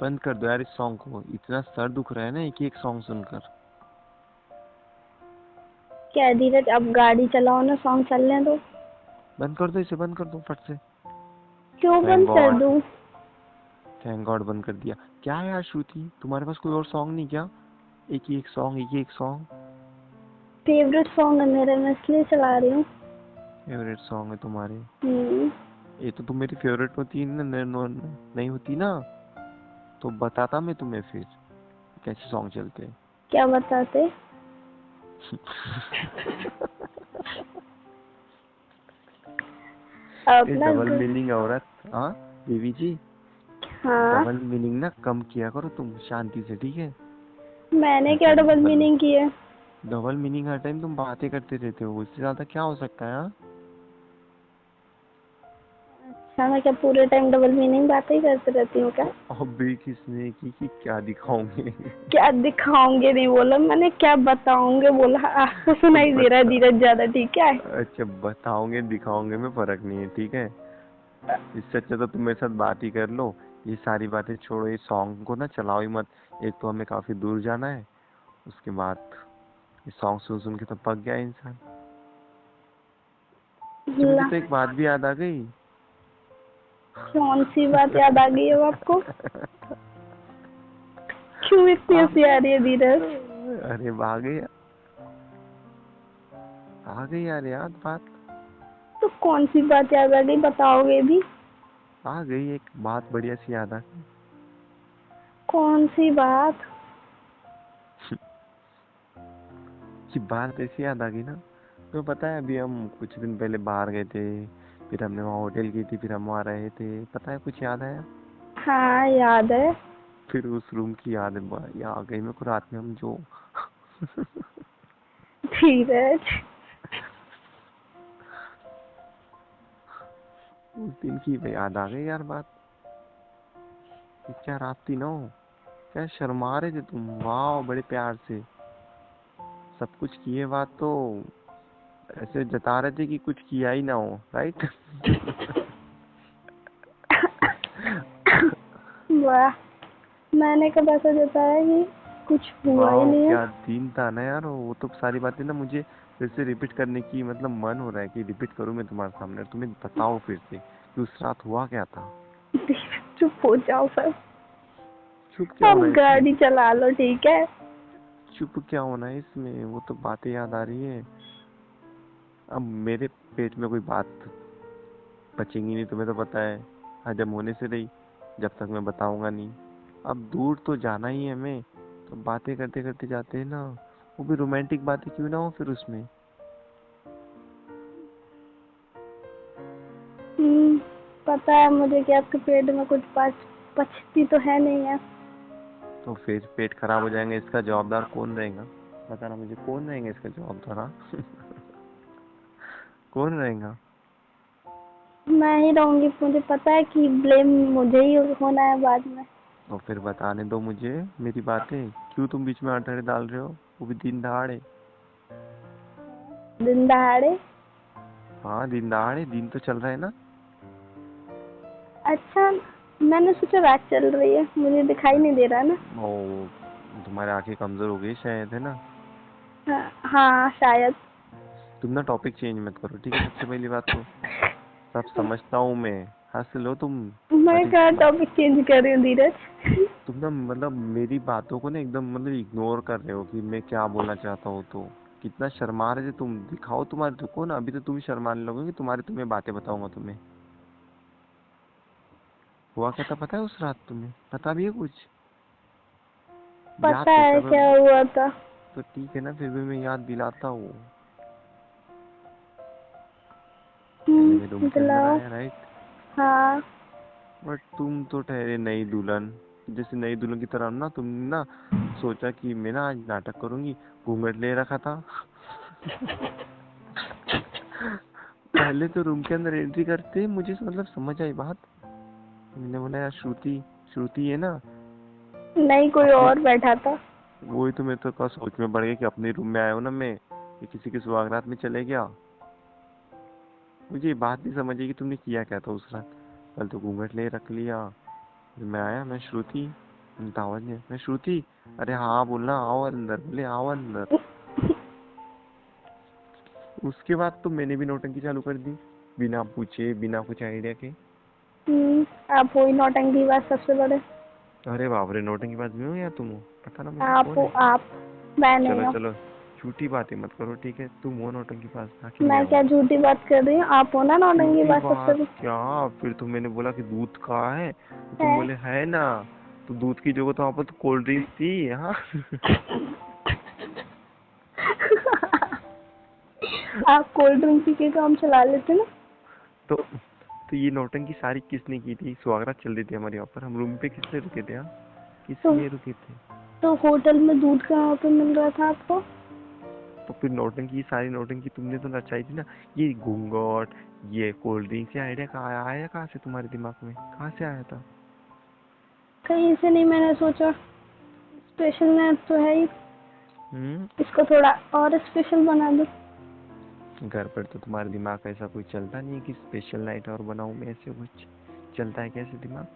बंद कर दो यार इस सॉन्ग को, इतना सर दुख रहा है ना एक एक सॉन्ग सुनकर। क्या धीरज, अब गाड़ी चलाओ ना, सॉन्ग चलने दो। बंद कर दो इसे, बंद कर दो फट से। क्यों थैंक बंद कर गॉड, दूं? थैंक गॉड बंद कर दिया। क्या है यार श्रुति, तुम्हारे पास कोई और सॉन्ग नहीं क्या? एक ही एक सॉन्ग, एक ही एक सॉन्ग। फेवरेट सॉन्ग है मेरा, मैं इसलिए चला रही हूँ। फेवरेट सॉन्ग है तुम्हारे? हम्म। ये तो तुम मेरी फेवरेट होती ना, नहीं होती ना तो बताता मैं तुम्हें फिर कैसे सॉन्ग चलते हैं। क्या बताते? ये अपना डबल मीनिंग औरत, हाँ देवी जी, हाँ। डबल मीनिंग ना कम किया करो तुम शांति से, ठीक है? मैंने हर क्या टाइम डबल डबल, मीनिंग की है? डबल मीनिंग हर टाइम तुम बातें करते रहते हो, उससे ज्यादा क्या हो सकता है हाँ? अच्छा, मैं क्या पूरे टाइम डबल मीनिंग बातें ही करते रहती हूँ क्या? तो अभी किसने की कि क्या दिखाओगे? क्या दिखाओगे नहीं बोला मैंने, क्या बताओगे बोला। आपको तो सुनाई दे रहा है बता, धीरज ज्यादा, ठीक है? अच्छा बताओगे दिखाओगे में फर्क नहीं है, ठीक है? इससे अच्छा तो तुम मेरे साथ बात ही कर लो। ये सारी बातें छोड़ो, ये सॉन्ग को ना चलाओ ही मत। एक तो हमें काफी दूर जाना है, उसके बाद ये सॉन्ग सुन सुन के तो पक गया है इंसान। अच्छा मुझे ला, तो एक बात भी याद आ गई। कौन सी बात याद आ गई है अब आपको? क्यों इतनी आ, हंसी आ रही है धीरज? अरे आ गई यार याद बात। तो कौन सी बात याद आ गई, बताओगे भी? आ गई एक बात बढ़िया सी याद आ गई। कौन सी बात? कि बात ऐसी याद आ गई ना, तो पता है अभी हम कुछ दिन पहले बाहर गए थे, फिर हमने वहाँ होटल की थी, फिर हम वहाँ रहे थे, पता है कुछ याद आया? हाँ याद है। फिर उस रूम की याद आ गई मेरे को, रात में हम जो धीरज। उस दिन की याद आ गई यार बात। कि क्या रात थी ना वो, क्या शर्मा रहे थे तुम, वाह बड़े प्यार से सब कुछ किए बात तो, ऐसे जता रहे थे कि कुछ किया ही ना हो, राइट? वाह, मैंने कब ऐसा जताया कि कुछ हुआ ही वाह नहीं है? क्या दिन था ना यार, वो तो सारी बातें ना मुझे फिर से रिपीट करने की मतलब मन हो रहा है कि रिपीट करूं मैं तुम्हारे सामने और तुम्हें बताओ फिर से कि उस रात हुआ क्या था। धीरज चुप हो जाओ सब। चुप क्या अब होना है इसमें? गाड़ी चला लो, ठीक है? चुप क्या होना है इसमें, वो तो बातें याद आ रही है। अब मेरे पेट में कोई बात बचेंगी नहीं, तुम्हें तो पता है, हजम होने से रही जब तक मैं बताऊंगा नहीं। अब दूर तो जाना ही है हमें, तो बातें करते करते जाते हैं ना, वो भी रोमांटिक बातें क्यों ना हो फिर उसमें। पता है मुझे कि आपके पेट में कुछ पचती तो है नहीं है। तो फिर पेट खराब हो जाएंगे, इसका जवाबदार कौन रहेगा? बताना मुझे, कौन रहेंगे इसका जवाबदार हाँ? कौन रहेगा? मैं ही रहूंगी, मुझे पता है कि ब्लेम मुझे ही होना है बाद में। तो फिर बताने दो मुझे मेरी बातें, क्यों तुम बीच में अड़थड़े डाल रहे हो, वो भी दिन दहाड़े। दिन दहाड़े? हाँ दिन दहाड़े, दिन तो चल रहा है ना। अच्छा, मैंने सोचा रात चल रही है, मुझे दिखाई नहीं दे रहा ना। ओ, तुम्हारी आंखें कमजोर हो गई शायद, है ना? हाँ, हाँ शायद। तुम ना टॉपिक चेंज मत करो, ठीक है? सबसे पहली बात तो सब समझता हूँ मैं, हंस लो तुम, मैं बट क्या टॉपिक चेंज कर रही हूँ धीरज? तुम ना मतलब मेरी बातों को ना एकदम मतलब इग्नोर कर रहे हो कि मैं क्या बोलना चाहता हूँ तो। कितना शर्मा रहे थे तुम, दिखाओ तुम्हारे, रुको ना, अभी तो तुम ही शर्माने लगोगे, तुम्हें बातें बताऊंगा तुम्हें। हुआ क्या था पता है उस रात, तुम्हें पता भी है कुछ? याद पता तो है करो। क्या हुआ था। तो ठीक है ना, फिर भी मैं याद दिलाता हूँ। पहले मैं रूम के अंदर दिलाओ। आया, राइट? हाँ। बट तुम तो ठहरे नई दुल्हन, जैसे नई दुल्हन की तरह ना तुमने ना सोचा कि मैं ना आज नाटक करूंगी, घूंघट ले रखा था। पहले तो रूम के अंदर एंट्री करते ही मुझे मतलब समझ आई बात। मैंने बोला यार श्रुति, श्रुति है ना नहीं, कोई अपने, और बैठा था। वही तो मैं तो का सोच में पड़ गया कि अपने रूम में आया हूँ ना मैं, ये किसी के सुहागरात में चले गया। मुझे ये बात नहीं समझ आई कि तुमने किया क्या था उस रात। पहले तो घूंघट ले रख लिया, फिर मैं आया, मैं श्रुति, तो आवाज नहीं, मैं श्रुति, अरे हाँ बोलना, आओ अंदर, बोले आओ अंदर। उसके बाद तो मैंने भी नौटंकी चालू कर दी, बिना पूछे, बिना कुछ आइडिया के। आप वही नौटंकी बात सबसे बड़े। अरे बाप रे, नौटंकी बात मैं हूँ या तुम हो? पता ना मुझे कौन है। आप मैं नहीं चलो हूँ। चलो, झूठी बातें मत करो, ठीक है? तुम हो नौटंकी बाज, ना कि मैं मैं हूँ। क्या झूठी बात कर रही हूँ? आप हो ना नौटंकी झूठी बात सबसे बात बड़े। क्या? फिर तो मैंने बोला कि दूध कहाँ है, तो तुम है। बोले है ना। तो दूध की जगह तो वहाँ पर तो कोल्ड ड्रिंक्स थी, हाँ। आप कोल्ड ड्रिंक पी के काम चला लेते ना। तो ये नौटंकी सारी किसने की थी? सुहागरात चल रही थी हमारे यहाँ पर, हम रूम पे किस लिए रुके थे? हाँ, किस तो लिए रुके थे? तो होटल में दूध कहाँ पे मिल रहा था आपको? तो फिर नौटंकी, सारी नौटंकी तुमने तो नचाई थी ना। ये घूंघट, ये कोल्ड ड्रिंक, ये आइडिया कहाँ आया, कहाँ से तुम्हारे दिमाग में, कहाँ से आया था? कहीं से नहीं, मैंने सोचा स्पेशल नाइट तो है ही, हम्म। इसको थोड़ा और स्पेशल बना दो। घर पर तो तुम्हारे दिमाग ऐसा कुछ चलता नहीं है कि स्पेशल नाइट और बनाऊं मैं, ऐसे कुछ चलता है कैसे दिमाग?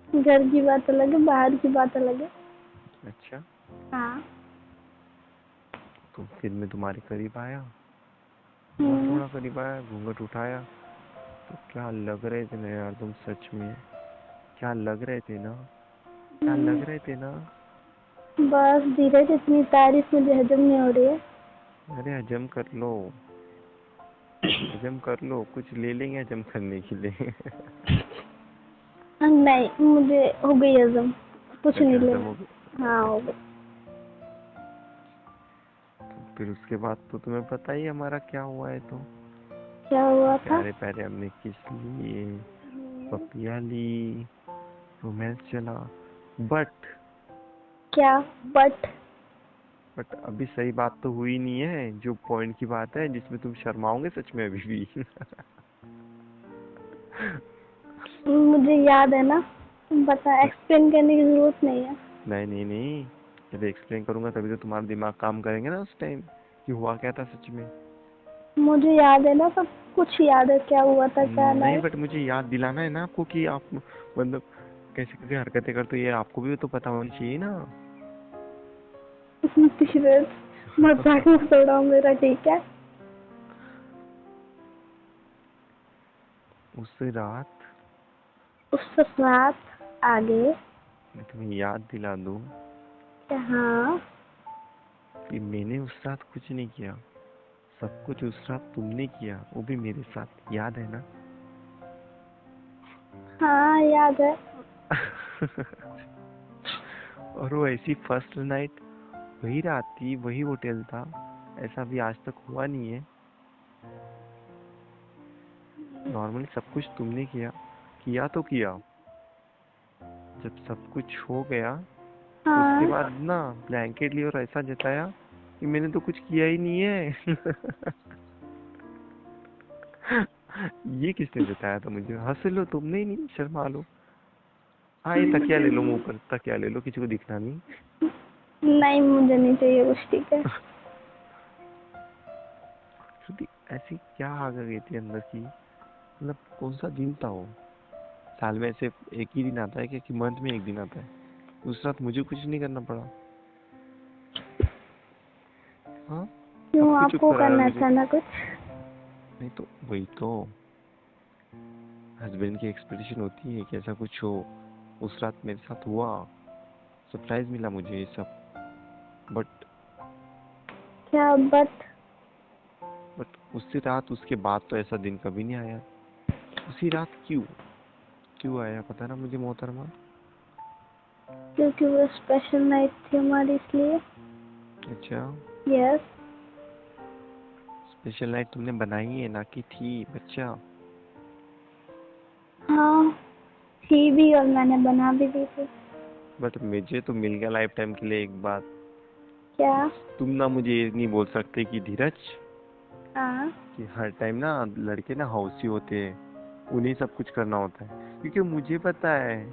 घर की बात अलग है, बाहर की बात अलग है। अच्छा, हाँ। तो फिर मैं तुम्हारे करीब आया, और हम्म। थोड़ा करीब आया, घूंघट उठाया, तो क्या लग रहे थे ना यार तुम, सच में क्या लग रहे थे ना, क्या लग रहे थे ना। बस धीरज, इतनी तारीफ मुझे हजम नहीं हो रही है। अरे हजम कर लो, हजम कर लो, कुछ ले लेंगे हजम करने के लिए। नहीं, मुझे हो गई हजम, कुछ नहीं अच्छा, हजम हो गया। लेना। हाँ, हो गई। तो फिर उसके बाद तो तुम्हें पता ही हमारा क्या हुआ है। तो क्या हुआ था? प्यारे प्यारे हमने किस लिए, पपिया ली, रोमांस चला, बट क्या? बट? बट अभी सही बात तो हुई नहीं है, जो पॉइंट की बात है, जिसमें तुम शर्माओगे सच में अभी भी। मुझे याद है ना, बता, एक्सप्लेन करने की जरूरत नहीं है। नहीं नहीं नहीं, जब एक्सप्लेन करूंगा तभी तो तुम्हारा दिमाग काम करेंगे ना उस टाइम, कि हुआ क्या था सच में। मुझे याद है ना, सब कुछ याद है, क्या हुआ था क्या नहीं, नहीं। बट मुझे याद दिलाना है ना आपको, कि आप मतलब कैसे कैसे हरकतें करते हो, ये आपको भी तो पता होनी चाहिए ना। धीरज, मजाक मत उड़ाओ मेरा, ठीक है? उस रात, उस रात आगे। मैं तुम्हें याद दिला दूं हाँ। कि मैंने उस रात कुछ नहीं किया, सब कुछ उस रात तुमने किया, वो भी मेरे साथ, याद है ना? हाँ, याद है। और वो ऐसी फर्स्ट नाइट, वही रात थी, वही होटल था, ऐसा भी आज तक हुआ नहीं है। नॉर्मली सब कुछ तुमने किया, किया तो किया, जब सब कुछ हो गया तो उसके हाँ। बाद ना ब्लैंकेट लिया और ऐसा जताया कि मैंने तो कुछ किया ही नहीं है। ये किसने जताया था मुझे? हंस लो, तुमने ही नहीं, शर्मा लो। हाँ, ये तकिया ले लो, मुंह पर तकिया ले लो, किसी को दिखना नहीं। नहीं, मुझे नहीं चाहिए कुछ, ठीक है? श्रुति, ऐसी क्या आग आ गई थी अंदर की, मतलब कौन सा दिन था वो? साल में ऐसे एक ही दिन आता है क्या, कि मंथ में एक दिन आता है? उस रात मुझे कुछ नहीं करना पड़ा। हाँ, क्यों, सब कुछ चुप आपको कराया करना मुझे। था ना कुछ? नहीं तो वही तो, हस्बैंड की एक्सपेक्टेशन होती है कि ऐसा कुछ हो। उस रात मेरे साथ हुआ, सरप्राइज मिला मुझे ये सब, बट क्या बट? बट उसी रात, उसके बाद तो ऐसा दिन कभी नहीं आया। उसी रात क्यों, क्यों आया पता ना मुझे मोहतरमा। क्योंकि वो स्पेशल नाइट थी हमारी, इसलिए। अच्छा, यस। स्पेशल नाइट तुमने बनाई है ना, कि थी बच्चा? हाँ, थी भी और मैंने बना भी दी थी। बट मुझे तो मिल गया लाइफ टाइम के लिए एक बात। क्या? तुम ना मुझे ये नहीं बोल सकते कि धीरज, हाँ। कि हर टाइम ना लड़के ना हौसी होते हैं, उन्हें सब कुछ करना होता है, क्योंकि मुझे पता है।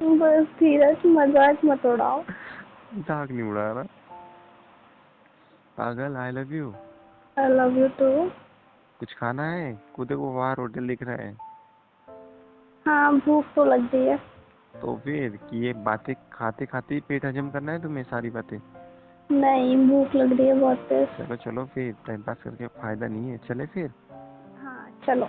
बस धीरज, मजाक मत उड़ाओ। मजाक नहीं उड़ा रहा, पागल, I love you. I love you too. कुछ खाना है? को देखो बाहर होटल दिख रहा है। हाँ, भूख तो लग गई है। तो फिर कि ये बातें खाते खाते ही पेट हजम करना है तुम्हें सारी बातें? नहीं, भूख लग रही है बहुत तेज। चलो चलो फिर, टाइम पास करके फायदा नहीं है, चले फिर। हाँ चलो।